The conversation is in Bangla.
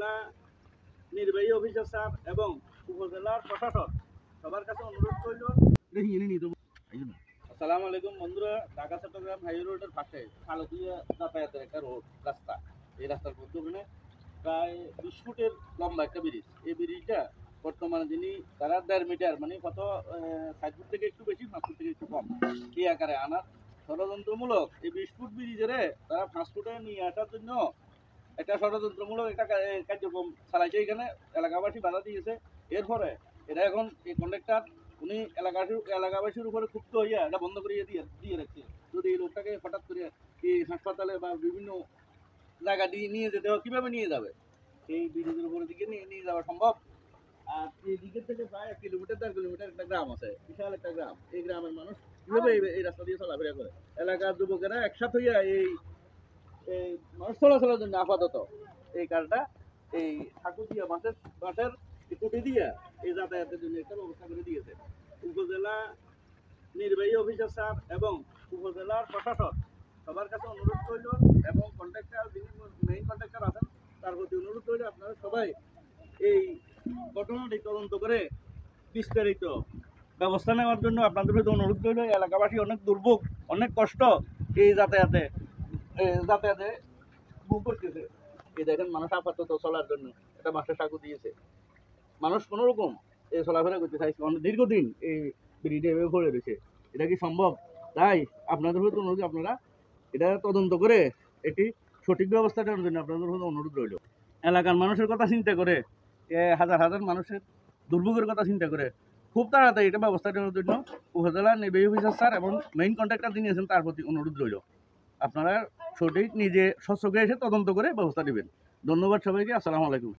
উপজেলা নির্বাহী অফিসার স্যার এবং উপজেলার প্রশাসক সবার কাছে অনুরোধ করল। আসসালামু আলাইকুম বন্ধুরা, ঢাকা চট্টগ্রাম হাই রোডের পাশে খালদিয়া যাতায়াতের একটা রোড রাস্তা। এই রাস্তার মধ্যখানে প্রায় 20 ফুটের লম্বা একটা ব্রিজ। এই ব্রিজটা বর্তমানে যিনি তারা 1.5 মিটার মানে কত 60 ফুট থেকে একটু বেশি, 5 ফুট থেকে একটু কম এই আকারে আনার ষড়যন্ত্রমূলক এই 20 ফুট ব্রিজের তারা 5 ফুটে নিয়ে আসার জন্য একটা ষড়যন্ত্রমূলক একটা কার্যক্রম চালাইছে। এখানে এলাকাবাসী বাধা দিয়েছে। এরপরে এটা এখন এই কন্ডাক্টর উনি এলাকাবাসীর উপরে ক্ষুব্ধ হইয়া এটা বন্ধ করিয়ে দিয়ে রাখছে। যদি এই লোকটাকে হঠাৎ করে এই হাসপাতালে বা বিভিন্ন জায়গা দিয়ে নিয়ে যেতে হয়, কীভাবে নিয়ে যাবে? এই ব্রিজের উপরের দিকে নিয়ে যাওয়া সম্ভব? আর এই দিকের থেকে প্রায় 1 কিলোমিটার 1.5 কিলোমিটার একটা গ্রাম আছে, বিশাল একটা গ্রাম। এই গ্রামের মানুষ কীভাবে এই রাস্তা দিয়ে চলাফেরা করে? এলাকার যুবকেরা একসাথে হইয়া এই মানুষ চলাচলের জন্য আপাতত এই কাজটা এই ঠাকুরিয়া বাসের কুটি দিয়া এই যাতায়াতের জন্য একটা ব্যবস্থা করে দিয়েছে। উপজেলা নির্বাহী অফিসার স্যার এবং উপজেলার প্রশাসক সবার কাছে অনুরোধ করল এবং কন্ট্রাক্টর যিনি মেইন কন্ট্রাক্টর আছেন তার প্রতি অনুরোধ করলে আপনারা সবাই এই ঘটনাটি তদন্ত করে বিস্তারিত ব্যবস্থা নেওয়ার জন্য আপনাদের প্রতি অনুরোধ করল। এলাকাবাসী অনেক দুর্ভোগ, অনেক কষ্ট এই যাতায়াতে ভোগ করতেছে। এই দেখেন মানুষ আপাতত চলার জন্য একটা বাসের সাঁকো দিয়েছে। মানুষ কোনো রকম এই চলাফেরা করতে চাইছে, অনেক দীর্ঘদিন এই ব্রিজে এভাবে পড়ে রয়েছে। এটা কি সম্ভব? তাই আপনাদের প্রতি অনুরোধ, আপনারা এটা তদন্ত করে এটি সঠিক ব্যবস্থা নেওয়ার জন্য আপনাদের প্রতি অনুরোধ রইল। এলাকার মানুষের কথা চিন্তা করে, হাজার হাজার মানুষের দুর্ভোগের কথা চিন্তা করে খুব তাড়াতাড়ি এটা ব্যবস্থা নেওয়ার জন্য উপজেলা নির্বাহী অফিসার স্যার এবং মেইন কন্ট্রাক্টর যিনি আছেন তার প্রতি অনুরোধ রইল। আপনারা সঠিক নিজে স্বচ্ছকে এসে তদন্ত করে ব্যবস্থা নেবেন। ধন্যবাদ সবাইকে। আসসালামু আলাইকুম।